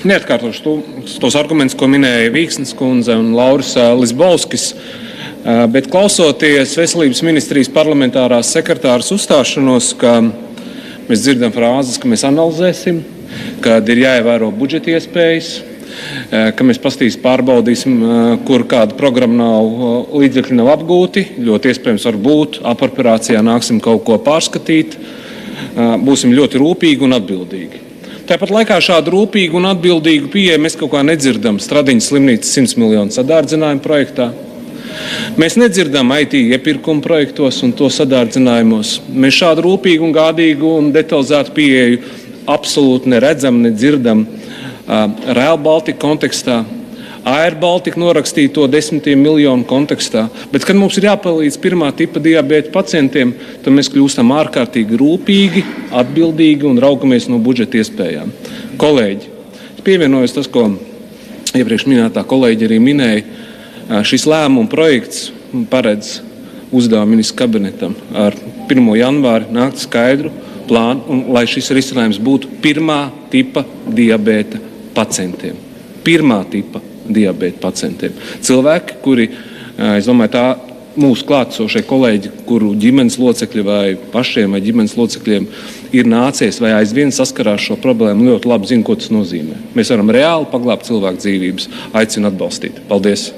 Neatkārtošu tos argumentus, ko minēja Vīksnes kundze un Lauris Lisbovskis, bet klausoties Veselības ministrijas parlamentārās sekretāras uzstāšanos, ka mēs dzirdam frāzes, ka mēs analizēsim, kad ir jāievēro budžeta iespējas, ka mēs pārbaudīsim, kur kāda programma nav, līdzekļi nav apgūti, ļoti iespējams var būt, apropriācijā nāksim kaut ko pārskatīt, būsim ļoti rūpīgi un atbildīgi. Tāpat laikā šādu rūpīgu un atbildīgu pieeju mēs kaut kā nedzirdam Stradiņas slimnīcas 100 miljonu sadārdzinājumu projektā. Mēs nedzirdam IT iepirkumu projektos un to sadārdzinājumos. Mēs šādu rūpīgu un gādīgu un detalizētu pieeju absolūti neredzam, nedzirdam Rail Baltica kontekstā, Air Baltica norakstīto 10 miljonu kontekstā. Bet, kad mums ir jāpalīdz pirmā tipa diabēta pacientiem, tad mēs kļūstam ārkārtīgi rūpīgi, atbildīgi un raugamies no budžeta iespējām. Kolēģi, es pievienojos tas, ko iepriekš minētā kolēģi arī minēja. Šis lēmuma projekts paredz uzdevumu ministra kabinetam ar 1. janvāri nākt skaidru plānu, un lai šis risinājums būtu pirmā tipa diabēta pacientiem. Pirmā tipa diabēta pacientiem. Cilvēki, kuri, es domāju, tā mūsu klātesošie kolēģi, kuru ģimenes locekļi vai pašiem vai ģimenes locekļiem ir nācies vai aizvien saskarās šo problēmu, ļoti labi zina, ko tas nozīmē. Mēs varam reāli paglābt cilvēku dzīvības. Aicinu atbalstīt. Paldies!